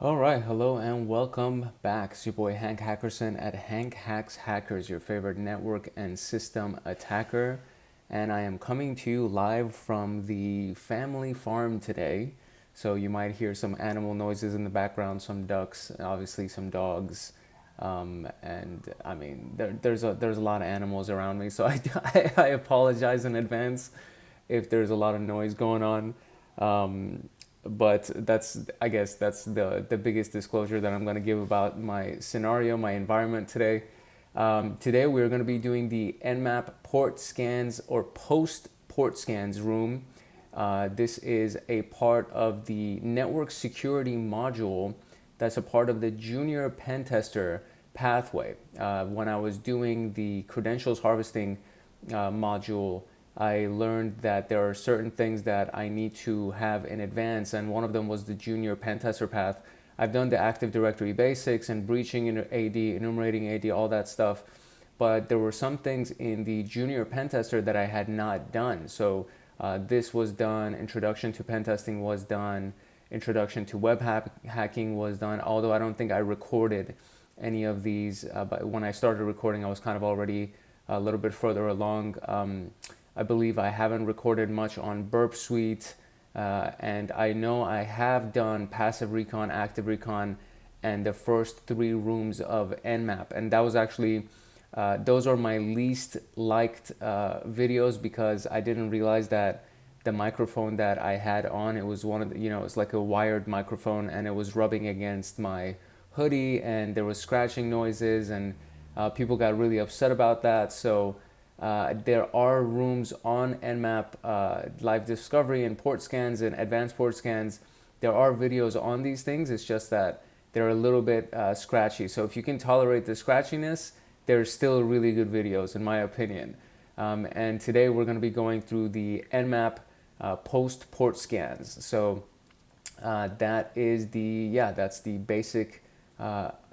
All right, hello and welcome back. It's your boy Hank Hackerson at Hank Hacks Hackers, your favorite network and system attacker. And I am coming to you live from the family farm today. So you might hear some animal noises in the background, some ducks, obviously some dogs. And I mean, there's a lot of animals around me, so I apologize in advance if there's a lot of noise going on. But I guess that's the biggest disclosure that I'm going to give about my scenario, my environment today. Today we're going to be doing the Nmap port scans or post port scans room. This is a part of the network security module that's a part of the junior pentester pathway. When I was doing the credentials harvesting module, I learned that there are certain things that I need to have in advance, and one of them was the junior pentester path. I've done the Active Directory basics and breaching in AD, enumerating AD, all that stuff, but there were some things in the junior pentester that I had not done. So this was done, introduction to pentesting was done, introduction to hacking was done, although I don't think I recorded any of these. But when I started recording, I was kind of already a little bit further along. I believe I haven't recorded much on Burp Suite, and I know I have done passive recon, active recon, and the first three rooms of Nmap, and that was actually those are my least liked videos because I didn't realize that the microphone that I had on, it was one of the, it's like a wired microphone, and it was rubbing against my hoodie, and there was scratching noises, and people got really upset about that. So there are rooms on Nmap, live discovery and port scans and advanced port scans. There are videos on these things. It's just that they're a little bit scratchy. So if you can tolerate the scratchiness, they're still really good videos in my opinion. And today we're going to be going through the Nmap post port scans. So that is that's the basic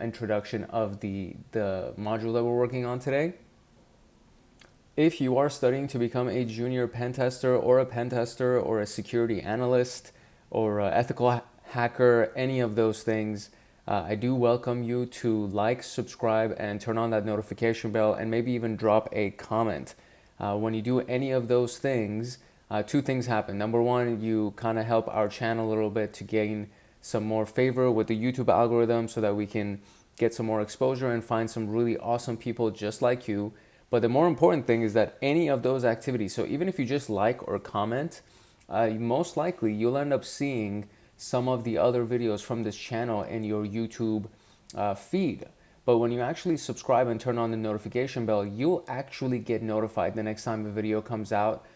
introduction of the module that we're working on today. If you are studying to become a junior pen tester or a pen tester or a security analyst or an ethical hacker, any of those things, I do welcome you to like, subscribe, and turn on that notification bell, and maybe even drop a comment. When you do any of those things, two things happen. Number one, you kind of help our channel a little bit to gain some more favor with the YouTube algorithm so that we can get some more exposure and find some really awesome people just like you. But the more important thing is that any of those activities, so even if you just like or comment, most likely you'll end up seeing some of the other videos from this channel in your YouTube feed. But when you actually subscribe and turn on the notification bell, you'll actually get notified the next time a video comes out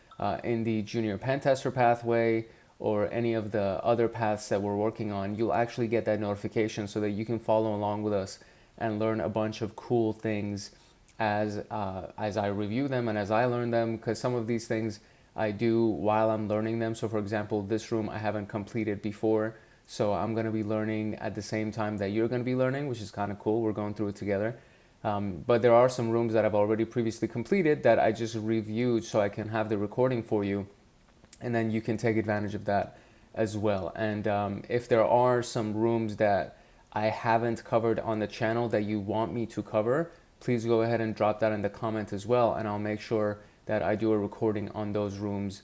in the junior pen tester pathway or any of the other paths that we're working on. You'll actually get that notification so that you can follow along with us and learn a bunch of cool things as I review them and as I learn them, because some of these things I do while I'm learning them. So for example, this room I haven't completed before, so I'm going to be learning at the same time that you're going to be learning, which is kind of cool. We're going through it together. But there are some rooms that I've already previously completed that I just reviewed so I can have the recording for you, and then you can take advantage of that as well. And if there are some rooms that I haven't covered on the channel that you want me to cover, please go ahead and drop that in the comment as well, and I'll make sure that I do a recording on those rooms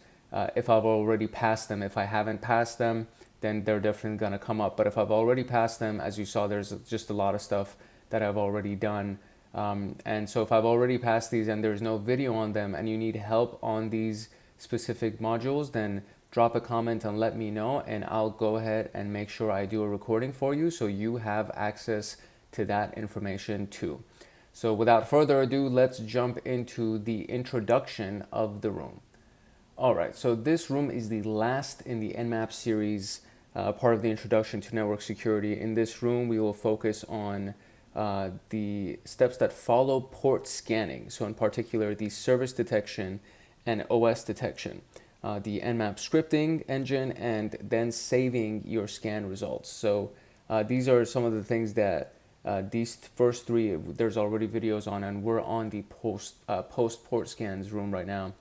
if I've already passed them. If I haven't passed them, then they're definitely going to come up. But if I've already passed them, as you saw, there's just a lot of stuff that I've already done. And so if I've already passed these and there's no video on them and you need help on these specific modules, then drop a comment and let me know, and I'll go ahead and make sure I do a recording for you so you have access to that information too. So without further ado, let's jump into the introduction of the room. All right, so this room is the last in the Nmap series, part of the introduction to network security. In this room, we will focus on the steps that follow port scanning. So in particular, the service detection and OS detection, the Nmap scripting engine, and then saving your scan results. So these are some of the things that these first three, there's already videos on, and we're on the post port scans room right now.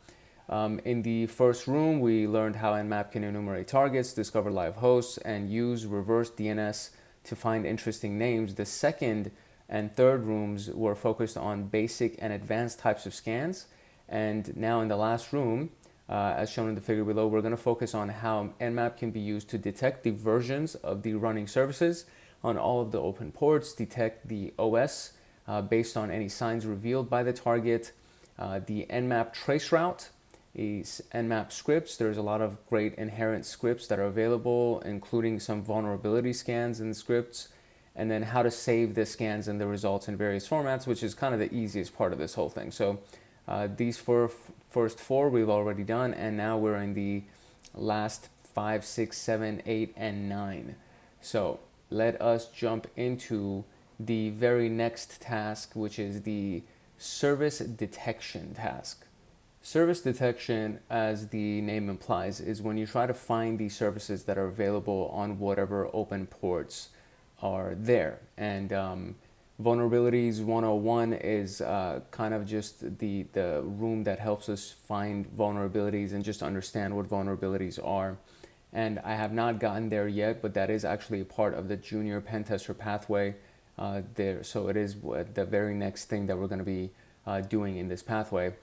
In the first room, we learned how Nmap can enumerate targets, discover live hosts, and use reverse DNS to find interesting names. The second and third rooms were focused on basic and advanced types of scans. And now in the last room, as shown in the figure below, we're going to focus on how Nmap can be used to detect the versions of the running services on all of the open ports, detect the OS based on any signs revealed by the target, the Nmap traceroute, is Nmap scripts. There's a lot of great inherent scripts that are available, including some vulnerability scans and scripts, and then how to save the scans and the results in various formats, which is kind of the easiest part of this whole thing. So these first four we've already done, and now we're in the last 5, 6, 7, 8, and 9. So let us jump into the very next task, which is the service detection task. Service detection, as the name implies, is when you try to find the services that are available on whatever open ports are there. And Vulnerabilities 101 is kind of just the room that helps us find vulnerabilities and just understand what vulnerabilities are. And I have not gotten there yet, but that is actually a part of the junior pentester pathway there. So it is the very next thing that we're going to be doing in this pathway.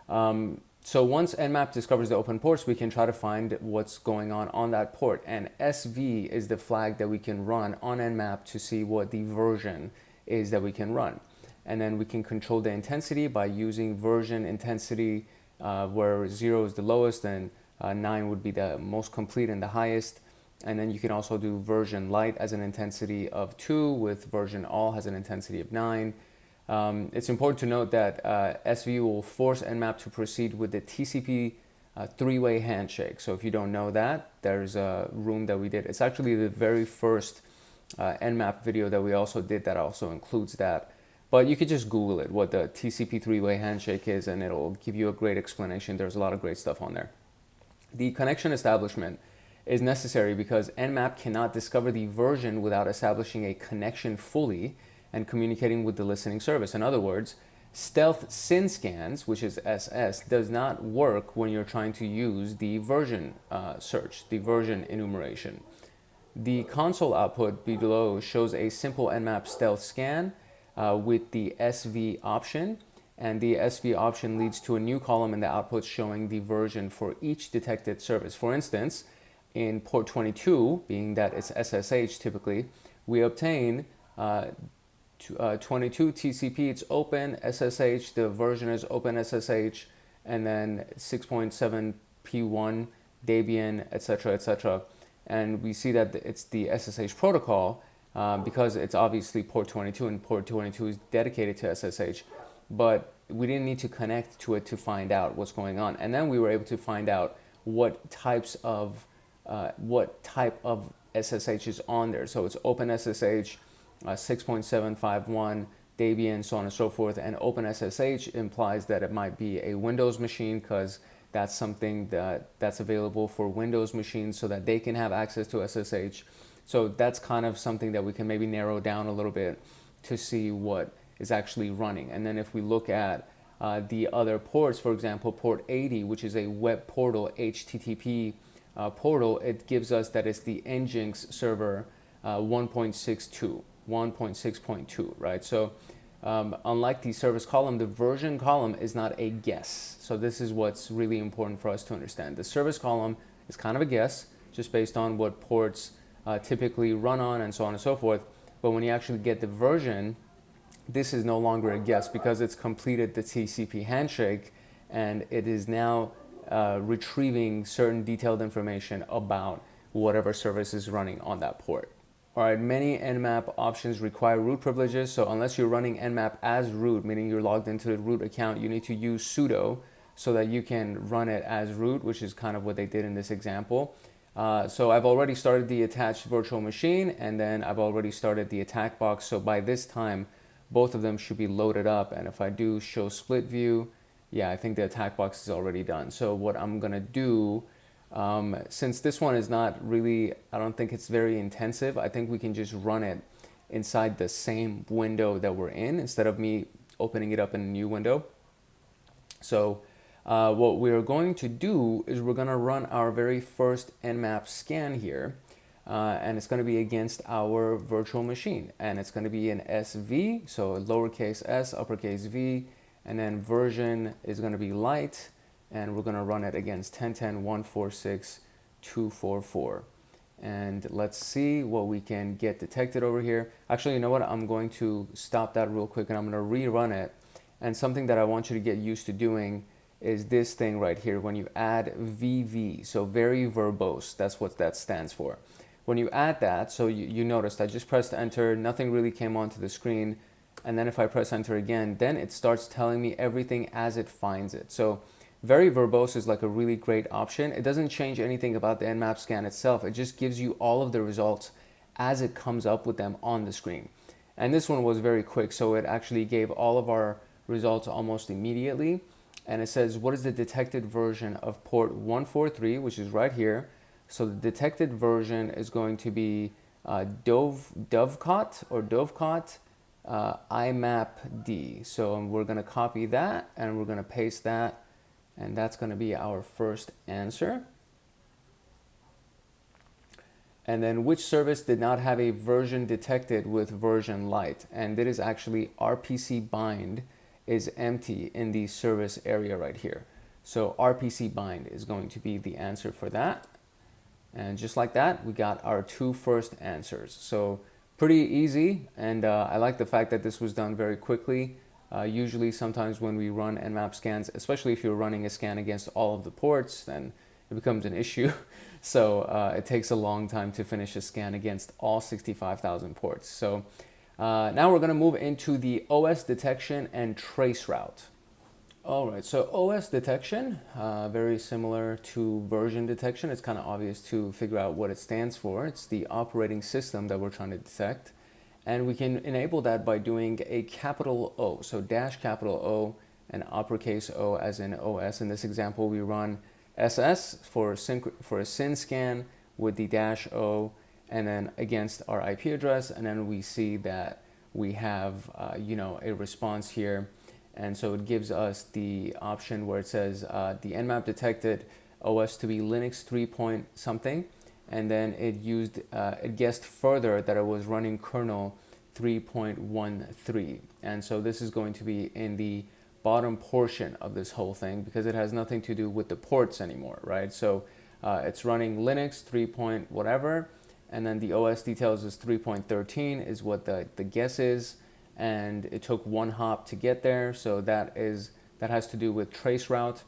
So once Nmap discovers the open ports, we can try to find what's going on that port. And SV is the flag that we can run on Nmap to see what the version is that we can run. And then we can control the intensity by using version intensity, where 0 is the lowest and 9 would be the most complete and the highest. And then you can also do version light as an intensity of 2, with version all has an intensity of 9. It's important to note that SV will force Nmap to proceed with the TCP three-way handshake. So if you don't know that, there's a room that we did. It's actually the very first Nmap video that we also did that also includes that. But you could just Google it, what the TCP three-way handshake is, and it'll give you a great explanation. There's a lot of great stuff on there. The connection establishment is necessary because Nmap cannot discover the version without establishing a connection fully and communicating with the listening service. In other words, stealth SYN scans, which is SS, does not work when you're trying to use the version search, the version enumeration. The console output below shows a simple Nmap stealth scan with the SV option, and the SV option leads to a new column in the output showing the version for each detected service. For instance, in port 22, being that it's SSH typically, we obtain 22 TCP, it's open SSH, the version is open SSH, and then 6.7 P1 Debian, etc., etc. And we see that it's the SSH protocol because it's obviously port 22, and port 22 is dedicated to SSH, but we didn't need to connect to it to find out what's going on. And then we were able to find out what type of SSH is on there. So it's open SSH, 6.751 Debian, so on and so forth. And OpenSSH implies that it might be a Windows machine because that's something that's available for Windows machines so that they can have access to SSH. So that's kind of something that we can maybe narrow down a little bit to see what is actually running. And then if we look at the other ports, for example, port 80, which is a web portal HTTP portal, it gives us that it's the Nginx server 1.6.2, right? So unlike the service column, the version column is not a guess. So this is what's really important for us to understand. The service column is kind of a guess, just based on what ports typically run on and so on and so forth. But when you actually get the version, this is no longer a guess because it's completed the TCP handshake and it is now retrieving certain detailed information about whatever service is running on that port. All right, many Nmap options require root privileges, so unless you're running Nmap as root, meaning you're logged into the root account, you need to use sudo so that you can run it as root, which is kind of what they did in this example. So I've already started the attached virtual machine, and then I've already started the attack box, so by this time, both of them should be loaded up, and if I do show split view, yeah, I think the attack box is already done. So what I'm gonna do, since this one is not really, I don't think it's very intensive, I think we can just run it inside the same window that we're in instead of me opening it up in a new window. So what we're going to do is we're going to run our very first Nmap scan here. and it's going to be against our virtual machine, and it's going to be an SV, so lowercase s, uppercase V, and then version is going to be light, and we're going to run it against 10.10.146.244. And let's see what we can get detected over here. Actually, you know what? I'm going to stop that real quick and I'm going to rerun it. And something that I want you to get used to doing is this thing right here. When you add VV, so very verbose, that's what that stands for. When you add that, so you noticed I just pressed enter, nothing really came onto the screen. And then if I press enter again, then it starts telling me everything as it finds it. So very verbose is like a really great option. It doesn't change anything about the Nmap scan itself. It just gives you all of the results as it comes up with them on the screen. And this one was very quick, so it actually gave all of our results almost immediately. And it says, what is the detected version of port 143, which is right here. So the detected version is going to be Dovecot IMAP D. So we're going to copy that and we're going to paste that. And that's going to be our first answer. And then which service did not have a version detected with version light? And it is actually RPC bind is empty in the service area right here. So RPC bind is going to be the answer for that. And just like that, we got our two first answers. So pretty easy. And I like the fact that this was done very quickly. Usually sometimes when we run Nmap scans, especially if you're running a scan against all of the ports, then it becomes an issue. So it takes a long time to finish a scan against all 65,000 ports. So now we're going to move into the OS detection and traceroute. All right, so OS detection, very similar to version detection. It's kind of obvious to figure out what it stands for. It's the operating system that we're trying to detect. And we can enable that by doing a capital O, so dash capital O and uppercase O as in OS. In this example, we run SS for a SYN scan with the dash O and then against our IP address. And then we see that we have, a response here. And so it gives us the option where it says the Nmap detected OS to be Linux 3 point something. And then it guessed further that it was running kernel 3.13. And so this is going to be in the bottom portion of this whole thing because it has nothing to do with the ports anymore, right? So it's running Linux 3 point whatever, and then the OS details is 3.13 is what the guess is, and it took one hop to get there. So that has to do with traceroute.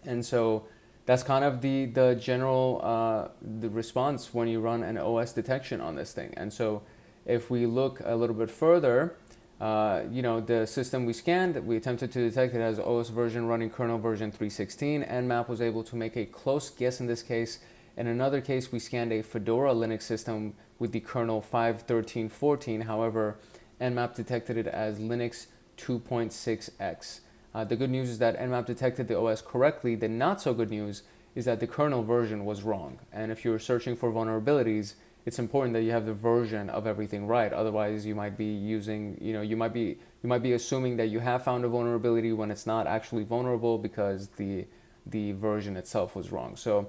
And so that's kind of the general the response when you run an OS detection on this thing. And so if we look a little bit further, the system we scanned, we attempted to detect it as OS version running kernel version 3.16. Nmap was able to make a close guess in this case. In another case, we scanned a Fedora Linux system with the kernel 5.13.14. However, Nmap detected it as Linux 2.6x. The good news is that Nmap detected the OS correctly. The not so good news is that the kernel version was wrong. And if you're searching for vulnerabilities, it's important that you have the version of everything right. Otherwise, you might be using, you might be assuming that you have found a vulnerability when it's not actually vulnerable because the version itself was wrong. So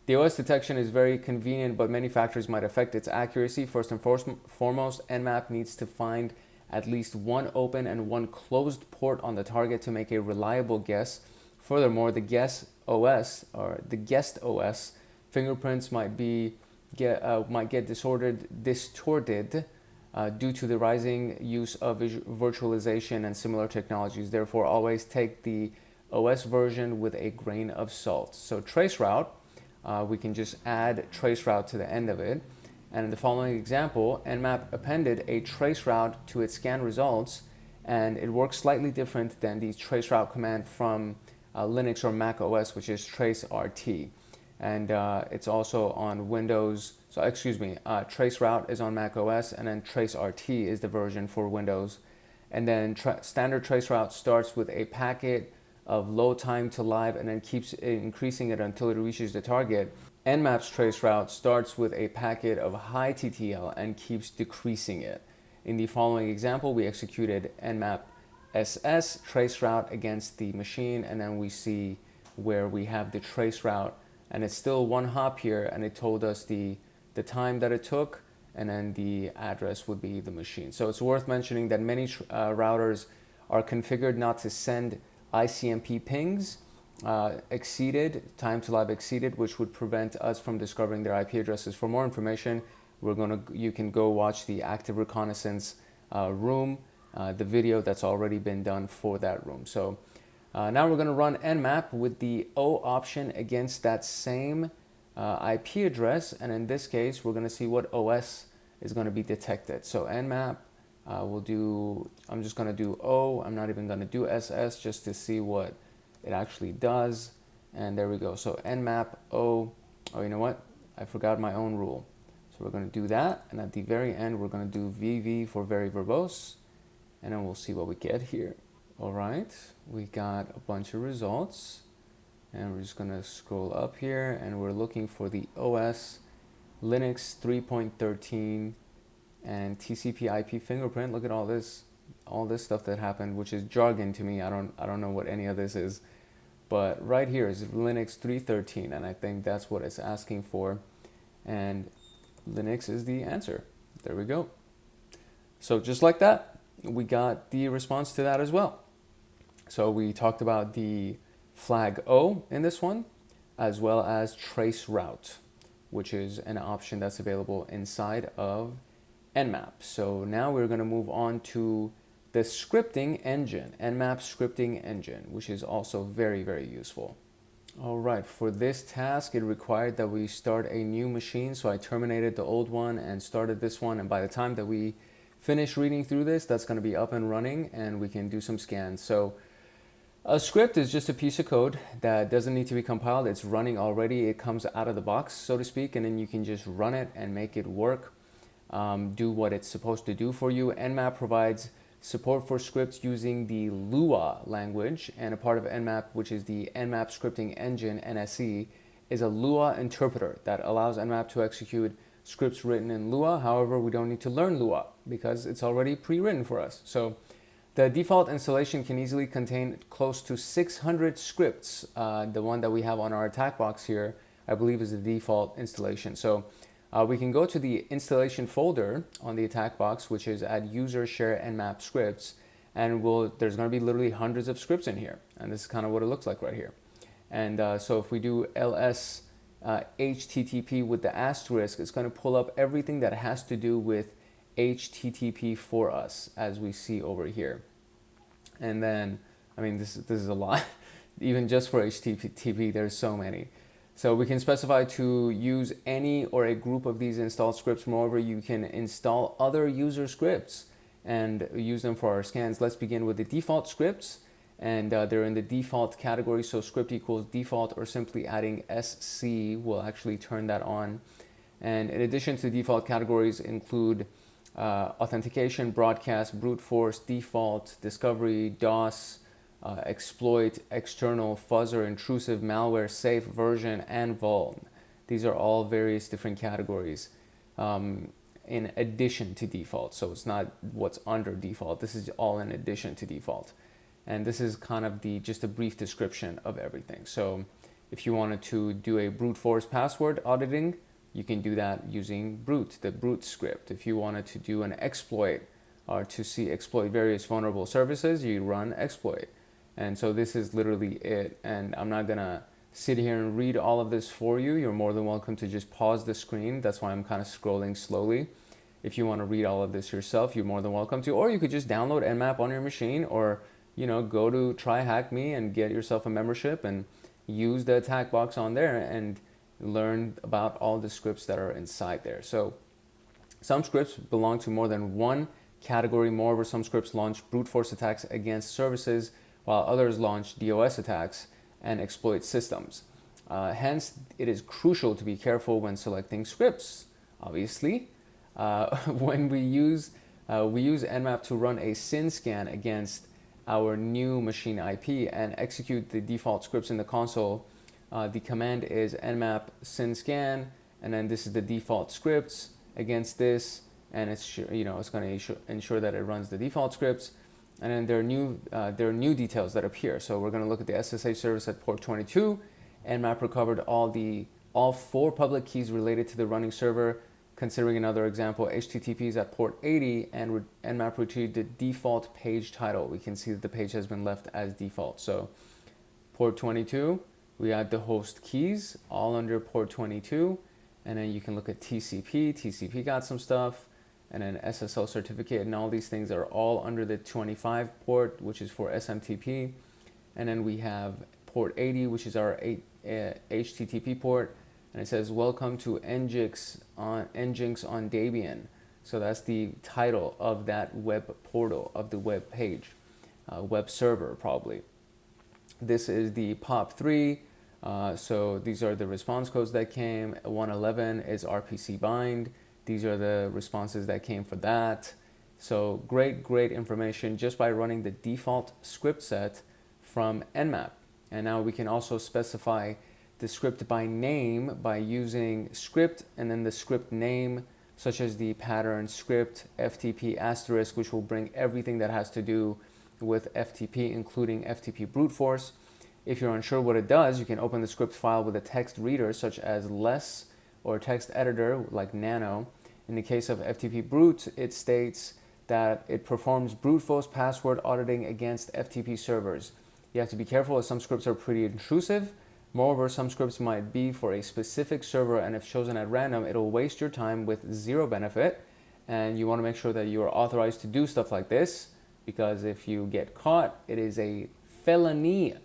the OS detection is very convenient, but many factors might affect its accuracy. First and foremost, Nmap needs to find at least one open and one closed port on the target to make a reliable guess. Furthermore, the guessed OS fingerprints might get distorted due to the rising use of virtualization and similar technologies. Therefore, always take the OS version with a grain of salt. So traceroute, we can just add traceroute to the end of it. And in the following example, Nmap appended a traceroute to its scan results, and it works slightly different than the traceroute command from Linux or Mac OS, which is traceRT. And it's also on Windows. So traceroute is on Mac OS, and then traceRT is the version for Windows. And then standard traceroute starts with a packet of low time to live and then keeps increasing it until it reaches the target. Nmap's traceroute starts with a packet of high TTL and keeps decreasing it. In the following example, we executed Nmap SS traceroute against the machine, and then we see where we have the traceroute, and it's still one hop here, and it told us the the time that it took, and then the address would be the machine. So it's worth mentioning that many routers are configured not to send ICMP pings exceeded, time to live exceeded, which would prevent us from discovering their IP addresses. For more information, you can go watch the active reconnaissance room, the video that's already been done for that room. So now we're going to run Nmap with the O option against that same IP address, and in this case we're going to see what OS is going to be detected. So Nmap, I'm just going to do O. I'm not even going to do SS just to see what it actually does. And there we go. So Nmap O. Oh, you know what? I forgot my own rule. So we're going to do that, and at the very end we're going to do VV for very verbose, and then we'll see what we get here. All right, we got a bunch of results, and we're just going to scroll up here, and we're looking for the OS, Linux 3.13, and TCP IP fingerprint. Look at all this stuff that happened, which is jargon to me. I don't know what any of this is, but right here is Linux 3.13, and I think that's what it's asking for, and Linux is the answer. There we go. So just like that, we got the response to that as well. So we talked about the flag O in this one, as well as Traceroute, which is an option that's available inside of Nmap. So now we're going to move on to the scripting engine, Nmap scripting engine, which is also very, very useful. All right, for this task, it required that we start a new machine. So I terminated the old one and started this one. And by the time that we finish reading through this, that's going to be up and running, and we can do some scans. So a script is just a piece of code that doesn't need to be compiled. It's running already. It comes out of the box, so to speak, and then you can just run it and make it work, do what it's supposed to do for you. Nmap provides support for scripts using the Lua language, and a part of Nmap, which is the Nmap scripting engine, NSE, is a Lua interpreter that allows Nmap to execute scripts written in Lua. However, we don't need to learn Lua because it's already pre-written for us. So the default installation can easily contain close to 600 scripts. The one that we have on our attack box here, I believe, is the default installation. So we can go to the installation folder on the attack box, which is at user share nmap scripts, and there's going to be literally hundreds of scripts in here. And this is kind of what it looks like right here. And so if we do ls HTTP with the asterisk, it's going to pull up everything that has to do with HTTP for us, as we see over here. And then, I mean, this is a lot. Even just for HTTP, there's so many. So we can specify to use any or a group of these installed scripts. Moreover, you can install other user scripts and use them for our scans. Let's begin with the default scripts, and they're in the default category. So script equals default, or simply adding SC will actually turn that on. And in addition to default categories include authentication, broadcast, brute force, default, discovery, DOS, exploit, external, fuzzer, intrusive, malware, safe, version, and vuln. These are all various different categories in addition to default. So it's not what's under default. This is all in addition to default. And this is kind of just a brief description of everything. So if you wanted to do a brute force password auditing, you can do that using brute, the brute script. If you wanted to do an exploit or to exploit various vulnerable services, you run exploit. And so this is literally it. And I'm not gonna sit here and read all of this for you. You're more than welcome to just pause the screen. That's why I'm kind of scrolling slowly. If you want to read all of this yourself, you're more than welcome to. Or you could just download Nmap on your machine, or go to tryhackme and get yourself a membership and use the attack box on there and learn about all the scripts that are inside there. So some scripts belong to more than one category. Moreover, some scripts launch brute force attacks against services, while others launch DOS attacks and exploit systems. Hence, it is crucial to be careful when selecting scripts. Obviously, when we use Nmap to run a SYN scan against our new machine IP and execute the default scripts in the console. The command is nmap SYN scan, and then this is the default scripts against this, and it's going to ensure that it runs the default scripts. And then there are new details that appear. So we're going to look at the SSH service at port 22. Nmap recovered all the all 4 public keys related to the running server. Considering another example, HTTP is at port 80 and Nmap retrieved the default page title. We can see that the page has been left as default. So port 22, we add the host keys all under port 22. And then you can look at TCP. TCP got some stuff. And then SSL certificate and all these things are all under the 25 port, which is for SMTP. And then we have port 80, which is our HTTP port. And it says, welcome to Nginx on Debian. So that's the title of that web portal, of the web page, web server probably. This is the POP3. So these are the response codes that came. 111 is RPC bind. These are the responses that came for that. So great information just by running the default script set from Nmap. And now we can also specify the script by name by using script and then the script name, such as the pattern script FTP asterisk, which will bring everything that has to do with FTP, including FTP brute force. If you're unsure what it does, you can open the script file with a text reader such as less or text editor like nano. In the case of FTP brute, it states that it performs brute force password auditing against FTP servers. You have to be careful as some scripts are pretty intrusive. Moreover, some scripts might be for a specific server, and if chosen at random, it'll waste your time with zero benefit. And you want to make sure that you are authorized to do stuff like this, because if you get caught, it is a felony.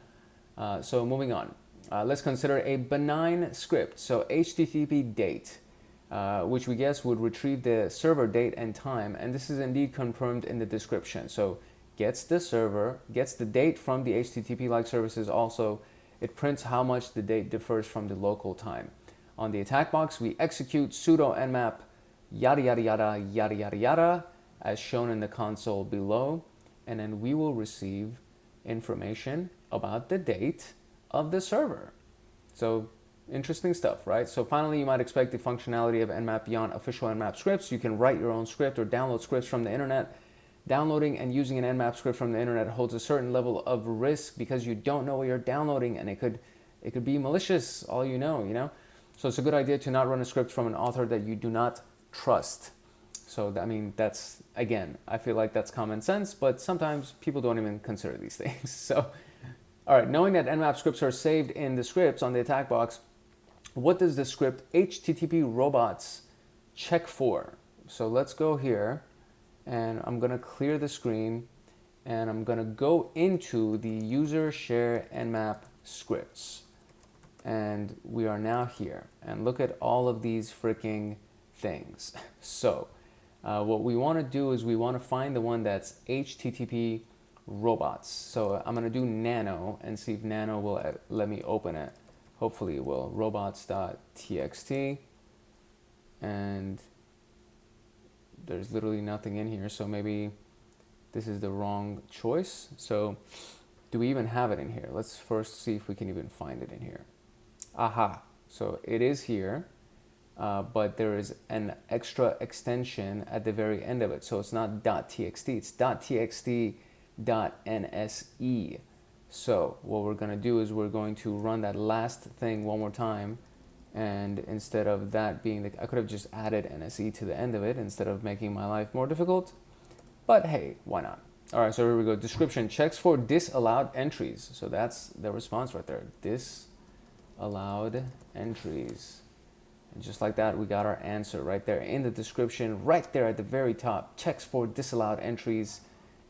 So moving on, let's consider a benign script. So HTTP date, which we guess would retrieve the server date and time. And this is indeed confirmed in the description. So gets the date from the HTTP-like services. Also, it prints how much the date differs from the local time. On the attack box, we execute sudo nmap yada yada yada yada yada yada as shown in the console below, and then we will receive information about the date of the server. So interesting stuff, right? So finally, you might expect the functionality of Nmap beyond official Nmap scripts. You can write your own script or download scripts from the internet. Downloading and using an Nmap script from the internet holds a certain level of risk because you don't know what you're downloading, and it could be malicious, all you know. So it's a good idea to not run a script from an author that you do not trust. So I mean, that's, again, I feel like that's common sense, but sometimes people don't even consider these things. So, all right, knowing that Nmap scripts are saved in the scripts on the attack box, what does the script HTTP robots check for? So let's go here. And I'm going to clear the screen, and I'm going to go into the user share Nmap scripts. And we are now here. And look at all of these freaking things. So what we want to do is we want to find the one that's HTTP robots. So I'm going to do nano and see if nano will let me open it. Hopefully it will. Robots.txt. And there's literally nothing in here, so maybe this is the wrong choice. So do we even have it in here? Let's first see if we can even find it in here. Aha, so it is here, but there is an extra extension at the very end of it. So it's not .txt, it's .txt.nse. So what we're gonna do is we're going to run that last thing one more time. And instead of that being I could have just added NSE to the end of it instead of making my life more difficult. But hey, why not? All right, so here we go. Description: checks for disallowed entries. So that's the response right there. Disallowed entries. And just like that, we got our answer right there in the description, right there at the very top. Checks for disallowed entries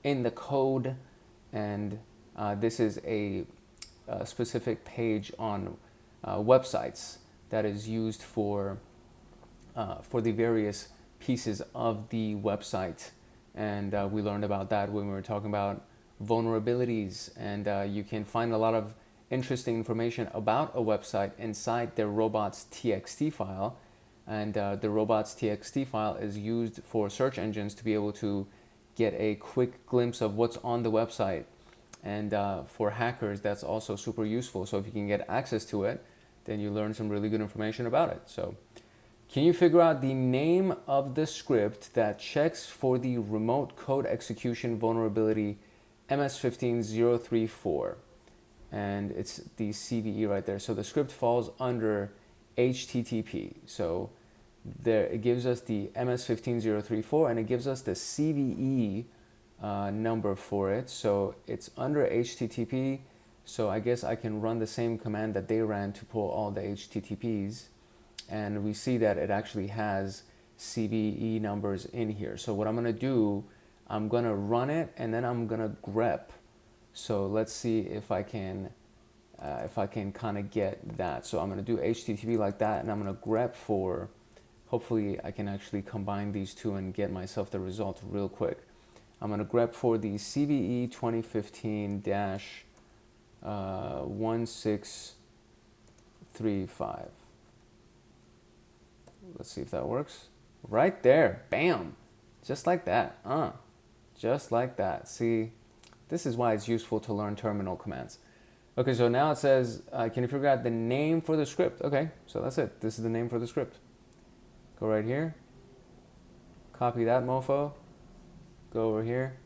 in the code. And this is a specific page on websites that is used for the various pieces of the website. And we learned about that when we were talking about vulnerabilities. And you can find a lot of interesting information about a website inside their robots.txt file. And the robots.txt file is used for search engines to be able to get a quick glimpse of what's on the website. And for hackers, that's also super useful. So if you can get access to it, then you learn some really good information about it. So can you figure out the name of the script that checks for the remote code execution vulnerability MS15034? And it's the CVE right there. So the script falls under HTTP. So there it gives us the MS15034 and it gives us the CVE number for it. So it's under HTTP. So I guess I can run the same command that they ran to pull all the HTTPs. And we see that it actually has CVE numbers in here. So what I'm going to do, I'm going to run it and then I'm going to grep. So let's see if I can kind of get that. So I'm going to do HTTP like that and I'm going to grep for, hopefully I can actually combine these two and get myself the result real quick. I'm going to grep for the CVE 2015-1635. Let's see if that works. Right there, bam, just like that, just like that. See, this is why it's useful to learn terminal commands. Okay, so now it says, can you figure out the name for the script? Okay, so that's it. This is the name for the script. Go right here, copy that mofo, go over here,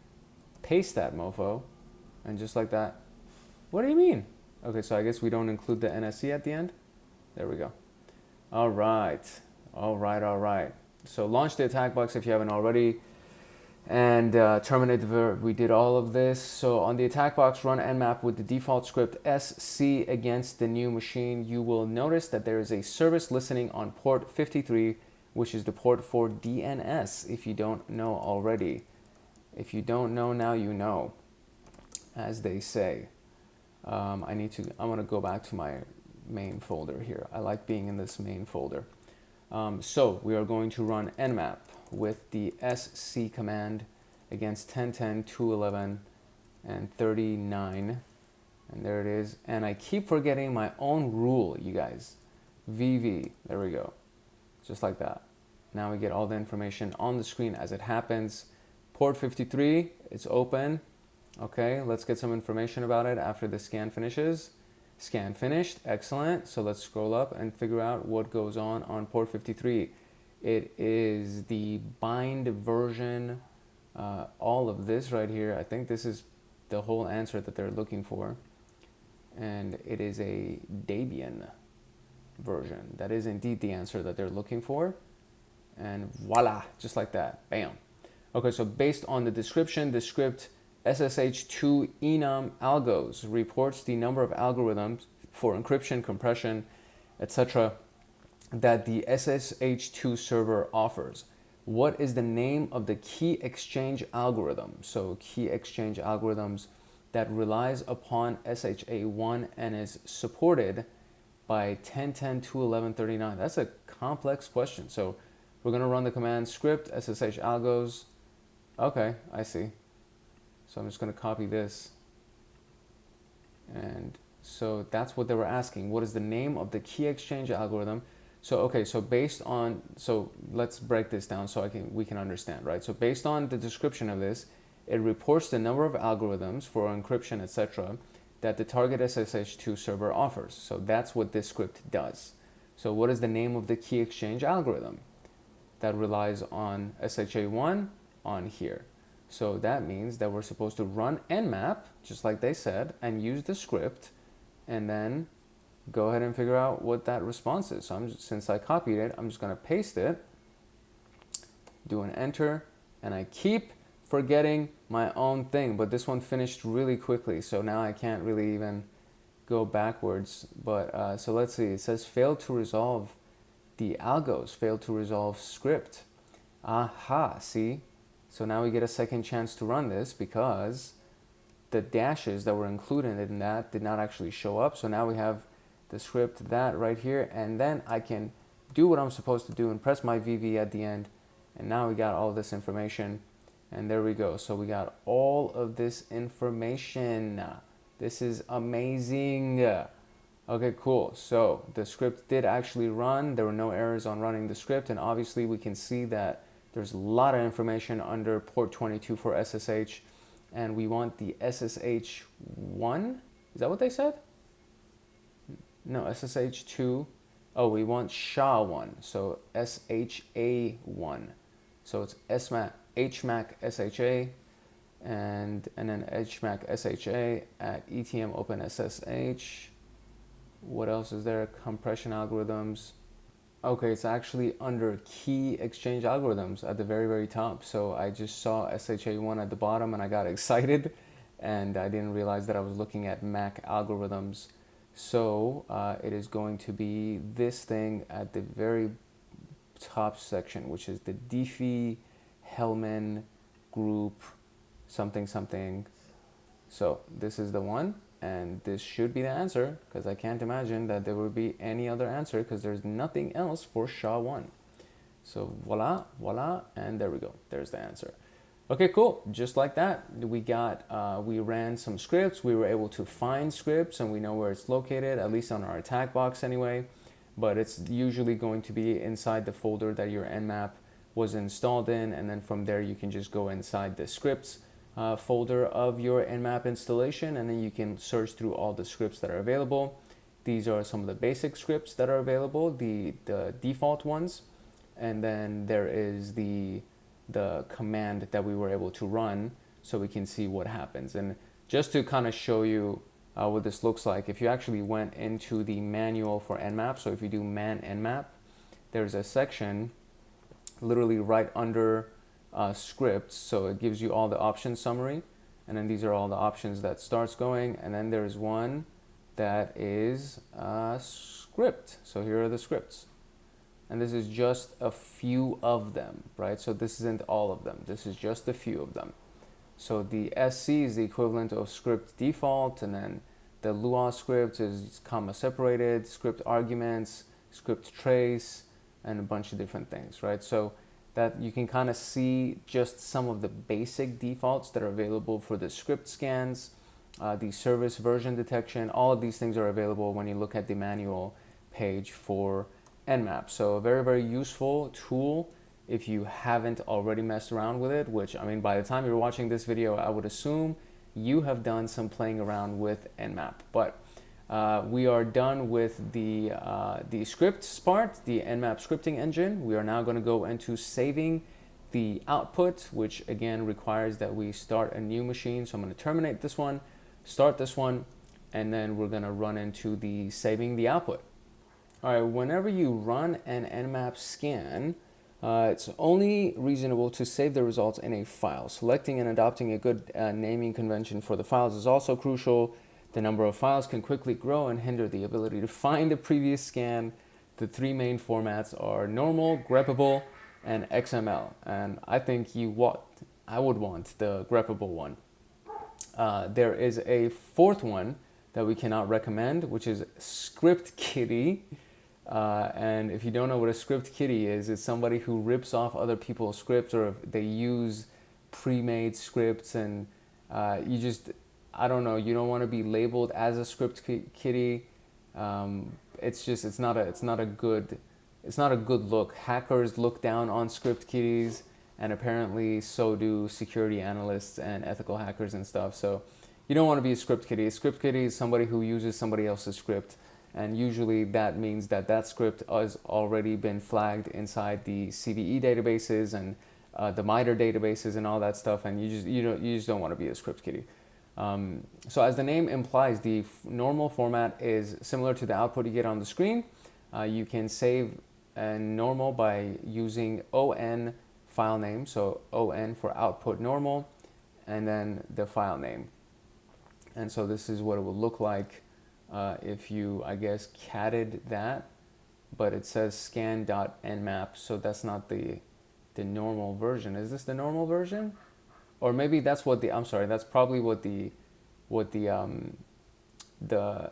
paste that mofo, and just like that. What do you mean? Okay, so I guess we don't include the NSC at the end. There we go. All right. All right. So launch the attack box if you haven't already, and terminate the verb. We did all of this. So on the attack box, run Nmap with the default script SC against the new machine. You will notice that there is a service listening on port 53, which is the port for DNS, if you don't know already. If you don't know now, you know, as they say. I want to go back to my main folder here. I like being in this main folder. So we are going to run Nmap with the SC command against 10.10, 2.11, and 39. And there it is. And I keep forgetting my own rule, you guys. VV, there we go. Just like that. Now we get all the information on the screen as it happens. Port 53, it's open. Okay, let's get some information about it after the scan finishes. Scan finished, excellent. So let's scroll up and figure out what goes on port 53. It is the bind version, all of this right here. I think this is the whole answer that they're looking for. And it is a Debian version. That is indeed the answer that they're looking for. And voila, just like that, bam. Okay, so based on the description, the script SSH2 enum algos reports the number of algorithms for encryption, compression, etc. that the SSH2 server offers. What is the name of the key exchange algorithm? So key exchange algorithms that relies upon SHA-1 and is supported by 10.10, 2.11, 39. That's a complex question. So we're going to run the command script SSH algos. Okay, I see. So I'm just going to copy this. And so that's what they were asking. What is the name of the key exchange algorithm? So, okay, so based on, so let's break this down so we can understand, right? So based on the description of this, it reports the number of algorithms for encryption, etc., that the target SSH2 server offers. So that's what this script does. So what is the name of the key exchange algorithm that relies on SHA-1 on here? So that means that we're supposed to run Nmap, just like they said, and use the script, and then go ahead and figure out what that response is. So since I copied it, I'm just going to paste it, do an enter, and I keep forgetting my own thing, but this one finished really quickly, so now I can't really even go backwards. But so let's see, it says failed to resolve the algos, failed to resolve script. Aha, see? So now we get a second chance to run this because the dashes that were included in that did not actually show up. So now we have the script that right here, and then I can do what I'm supposed to do and press my VV at the end. And now we got all this information, and there we go. So we got all of this information. This is amazing. Okay, cool. So the script did actually run. There were no errors on running the script, and obviously we can see that there's a lot of information under port 22 for SSH, and we want the SSH1. Is that what they said? No, SSH2. Oh, we want SHA-1, so SHA-1. So it's HMAC SHA, and then HMAC SHA at ETM Open SSH. What else is there? Compression algorithms. Okay, it's actually under key exchange algorithms at the very, very top. So I just saw SHA1 at the bottom and I got excited and I didn't realize that I was looking at Mac algorithms. So it is going to be this thing at the very top section, which is the Diffie-Hellman group something something. So this is the one, and this should be the answer because I can't imagine that there would be any other answer because there's nothing else for SHA-1. So voila, voila, and there we go. There's the answer. Okay, cool. Just like that, we ran some scripts. We were able to find scripts and we know where it's located, at least on our attack box anyway. But it's usually going to be inside the folder that your Nmap was installed in. And then from there, you can just go inside the scripts folder of your Nmap installation. And then you can search through all the scripts that are available. These are some of the basic scripts that are available, the default ones. And then there is the command that we were able to run so we can see what happens. And just to kind of show you what this looks like, if you actually went into the manual for Nmap, so if you do man Nmap, there's a section literally right under scripts. So it gives you all the option summary. And then these are all the options that starts going. And then there's one that is script. So here are the scripts. And this is just a few of them, right? So this isn't all of them. This is just a few of them. So the SC is the equivalent of script default, and then the Lua script is comma separated, script arguments, script trace, and a bunch of different things, right? So that you can kind of see just some of the basic defaults that are available for the script scans, the service version detection. All of these things are available when you look at the manual page for Nmap. So a very, very useful tool if you haven't already messed around with it, which, I mean, by the time you're watching this video, I would assume you have done some playing around with Nmap. But we are done with the scripts part, the Nmap scripting engine. We are now going to go into saving the output, which again requires that we start a new machine. So I'm going to terminate this one, start this one, and then we're going to run into the saving the output. All right, whenever you run an Nmap scan, it's only reasonable to save the results in a file. Selecting and adopting a good naming convention for the files is also crucial. The number of files can quickly grow and hinder the ability to find the previous scan. The three main formats are normal, greppable, and XML. And I think I would want the greppable one. There is a fourth one that we cannot recommend, which is script kiddie. And if you don't know what a script kiddie is, it's somebody who rips off other people's scripts, or if they use pre-made scripts, and I don't know, you don't want to be labeled as a script kiddie. It's not a good look. Hackers look down on script kiddies, and apparently so do security analysts and ethical hackers and stuff. So you don't want to be a script kiddie. A script kiddie is somebody who uses somebody else's script. And usually that means that script has already been flagged inside the CVE databases and the MITRE databases and all that stuff. And you just don't want to be a script kiddie. So as the name implies, the normal format is similar to the output you get on the screen. You can save normal by using ON file name. So ON for output normal, and then the file name. And so this is what it will look like. If you, I guess, catted that, but it says scan.nmap, so that's not the normal version. Is this the normal version? Or maybe that's what that's probably what the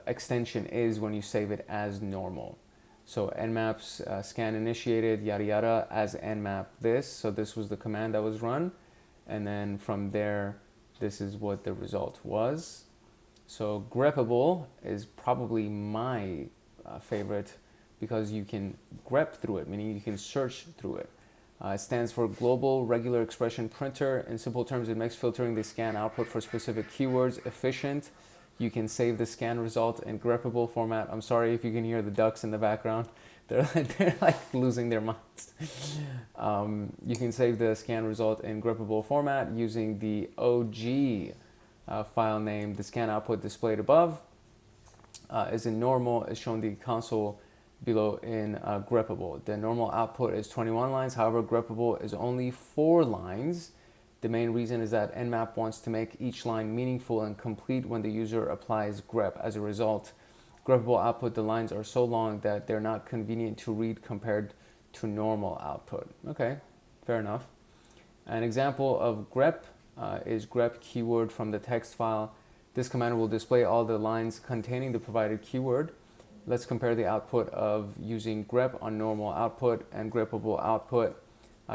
extension is when you save it as normal. So nmap's scan initiated, yada yada, as nmap this. So this was the command that was run. And then from there, this is what the result was. So greppable is probably my favorite because you can grep through it, meaning you can search through it. It stands for Global Regular Expression Printer. In simple terms, it makes filtering the scan output for specific keywords efficient. You can save the scan result in greppable format. I'm sorry if you can hear the ducks in the background. They're like losing their minds. You can save the scan result in greppable format using the OG file name. The scan output displayed above is in normal, is shown the console below in greppable. The normal output is 21 lines, however greppable is only 4 lines. The main reason is that Nmap wants to make each line meaningful and complete when the user applies grep. As a result, greppable output, the lines are so long that they're not convenient to read compared to normal output. Okay, fair enough. An example of grep is grep keyword from the text file. This command will display all the lines containing the provided keyword. Let's compare the output of using grep on normal output and greppable output.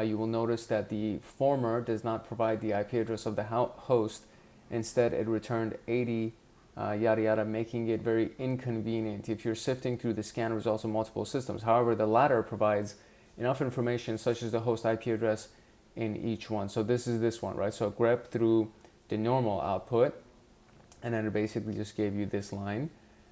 You will notice that the former does not provide the IP address of the host. Instead, it returned 80 yada yada, making it very inconvenient if you're sifting through the scan results of multiple systems. However, the latter provides enough information such as the host IP address in each one. So this is this one, right? So grep through the normal output, and then it basically just gave you this line.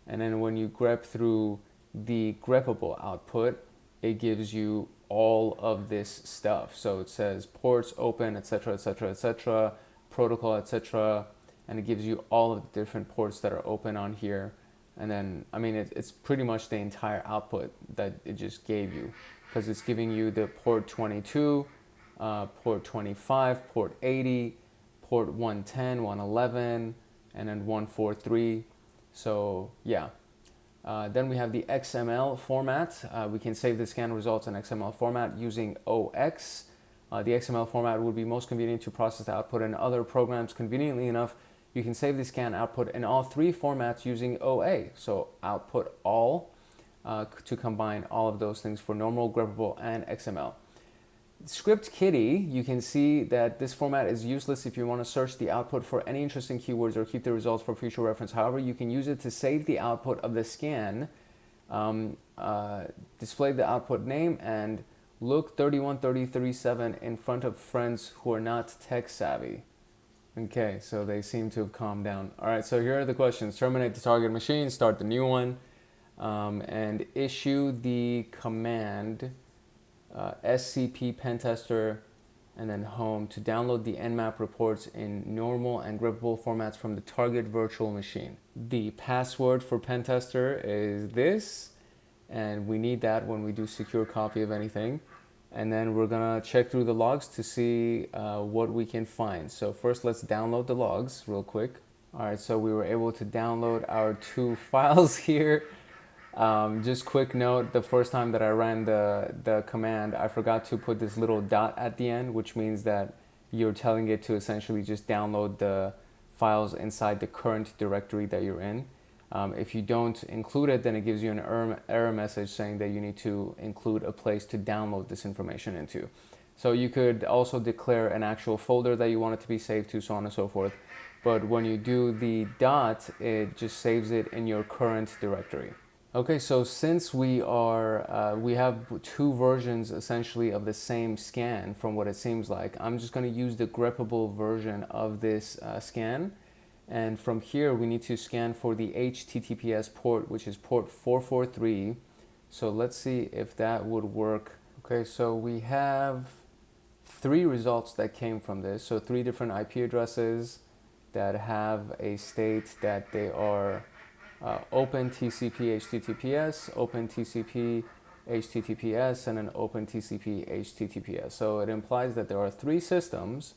And then when you grep through the greppable output, it gives you all of this stuff. So it says ports open, etc., etc., etc., protocol, etc., and it gives you all of the different ports that are open on here. And then, I mean, it's pretty much the entire output that it just gave you, because it's giving you the port 22, port 25, port 80, port 110, 111, and then 143. So yeah. Then we have the XML format. We can save the scan results in XML format using OX. The XML format would be most convenient to process the output in other programs. Conveniently enough, you can save the scan output in all 3 formats using OA. So output all to combine all of those things for normal, greppable, and XML. Script Kitty, you can see that this format is useless if you want to search the output for any interesting keywords or keep the results for future reference. However, you can use it to save the output of the scan, display the output name, and look 313037 in front of friends who are not tech savvy. Okay, so they seem to have calmed down. All right, so here are the questions. Terminate the target machine, start the new one, and issue the command SCP pentester and then home to download the Nmap reports in normal and greppable formats from the target virtual machine. The password for pentester is this, and we need that when we do secure copy of anything. And then we're gonna check through the logs to see what we can find. So first, let's download the logs real quick. All right, so we were able to download our 2 files here. Just quick note, the first time that I ran the command, I forgot to put this little dot at the end, which means that you're telling it to essentially just download the files inside the current directory that you're in. If you don't include it, then it gives you an error message saying that you need to include a place to download this information into. So you could also declare an actual folder that you want it to be saved to, so on and so forth. But when you do the dot, it just saves it in your current directory. Okay, so since we have 2 versions essentially of the same scan from what it seems like, I'm just going to use the greppable version of this scan. And from here, we need to scan for the HTTPS port, which is port 443. So let's see if that would work. Okay, so we have 3 results that came from this. So 3 different IP addresses that have a state that they are open TCP HTTPS, open TCP HTTPS, and an open TCP HTTPS. So it implies that there are 3 systems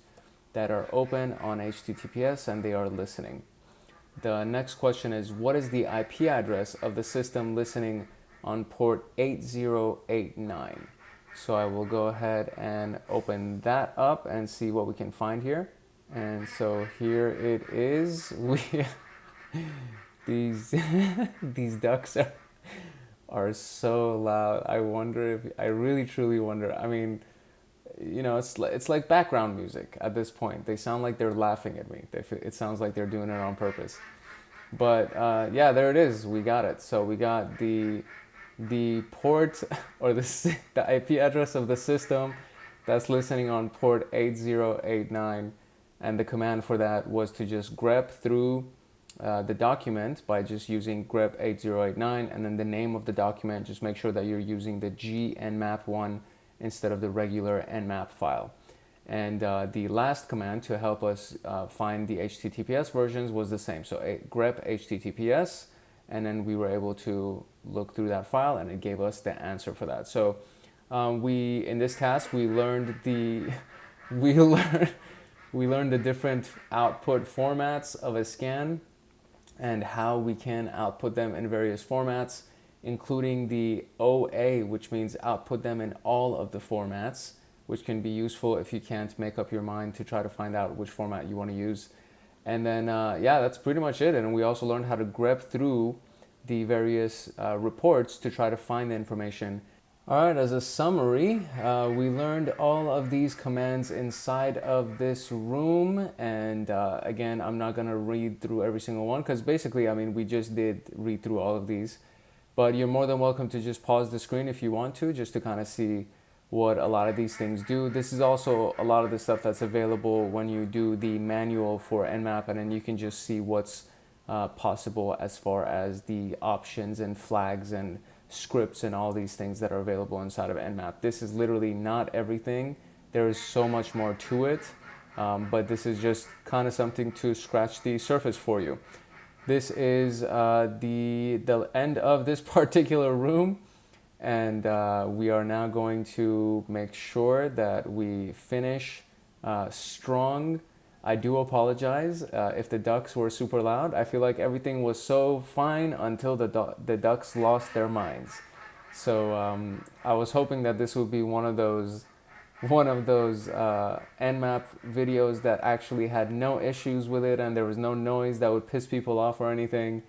that are open on HTTPS and they are listening. The next question is, what is the IP address of the system listening on port 8089? So I will go ahead and open that up and see what we can find here. And so here it is. These these ducks are so loud. I really truly wonder. I mean, you know, it's like background music at this point. They sound like they're laughing at me. It sounds like they're doing it on purpose. But yeah, there it is. We got it. So we got the port or the IP address of the system that's listening on port 8089, and the command for that was to just grep through the document by just using grep 8089, and then the name of the document, just make sure that you're using the Nmap one instead of the regular Nmap file. And the last command to help us find the HTTPS versions was the same. So grep HTTPS and then we were able to look through that file, and it gave us the answer for that. So in this task, we learned the we learned the different output formats of a scan and how we can output them in various formats, including the OA, which means output them in all of the formats, which can be useful if you can't make up your mind to try to find out which format you want to use. And then, yeah, that's pretty much it. And we also learned how to grep through the various reports to try to find the information. All right, as a summary, we learned all of these commands inside of this room. And again, I'm not going to read through every single one because basically, I mean, we just did read through all of these. But you're more than welcome to just pause the screen if you want to, just to kind of see what a lot of these things do. This is also a lot of the stuff that's available when you do the manual for Nmap, and then you can just see what's possible as far as the options and flags and scripts and all these things that are available inside of Nmap. This is literally not everything. There is so much more to it, but this is just kind of something to scratch the surface for you. This is the end of this particular room, and we are now going to make sure that we finish strong. I do apologize if the ducks were super loud. I feel like everything was so fine until the ducks lost their minds. So I was hoping that this would be one of those Nmap videos that actually had no issues with it and there was no noise that would piss people off or anything.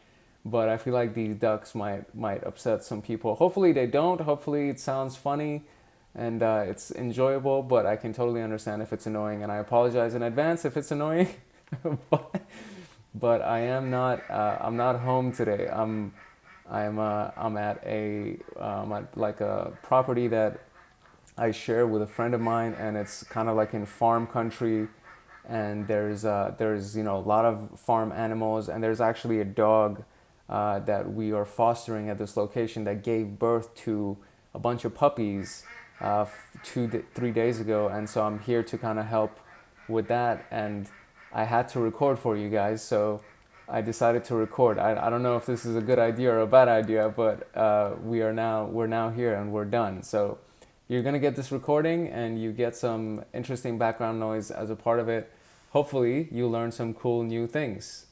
But I feel like these ducks might upset some people. Hopefully they don't. Hopefully it sounds funny and it's enjoyable, but I can totally understand if it's annoying, and I apologize in advance if it's annoying. But I am not. I'm not home today. I'm at like a property that I share with a friend of mine, and it's kind of like in farm country, and there's a lot of farm animals, and there's actually a dog that we are fostering at this location that gave birth to a bunch of puppies 3 days ago, and so I'm here to kind of help with that, and I had to record for you guys, so I decided to record. I don't know if this is a good idea or a bad idea, but we're now here and we're done. So you're gonna get this recording and you get some interesting background noise as a part of it. Hopefully you learn some cool new things.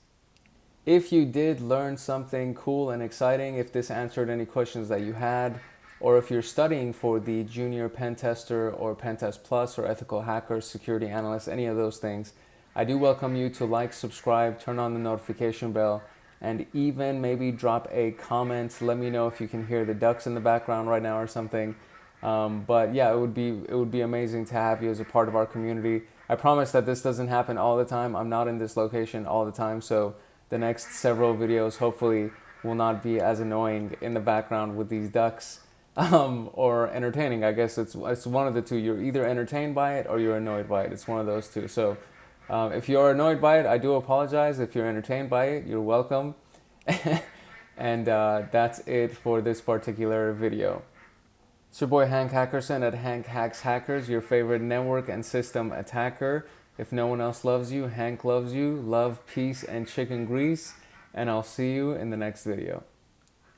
If you did learn something cool and exciting, if this answered any questions that you had, or if you're studying for the Junior Pentester or Pentest Plus or Ethical Hacker, Security Analyst, any of those things, I do welcome you to like, subscribe, turn on the notification bell, and even maybe drop a comment. Let me know if you can hear the ducks in the background right now or something. But yeah, it would be amazing to have you as a part of our community. I promise that this doesn't happen all the time. I'm not in this location all the time, so the next several videos hopefully will not be as annoying in the background with these ducks. Or entertaining. I guess it's one of the two. You're either entertained by it or you're annoyed by it. It's one of those two. So if you're annoyed by it, I do apologize. If you're entertained by it, you're welcome. And that's it for this particular video. It's your boy Hank Hackerson at Hank Hacks Hackers, your favorite network and system attacker. If no one else loves you, Hank loves you. Love, peace, and chicken grease. And I'll see you in the next video.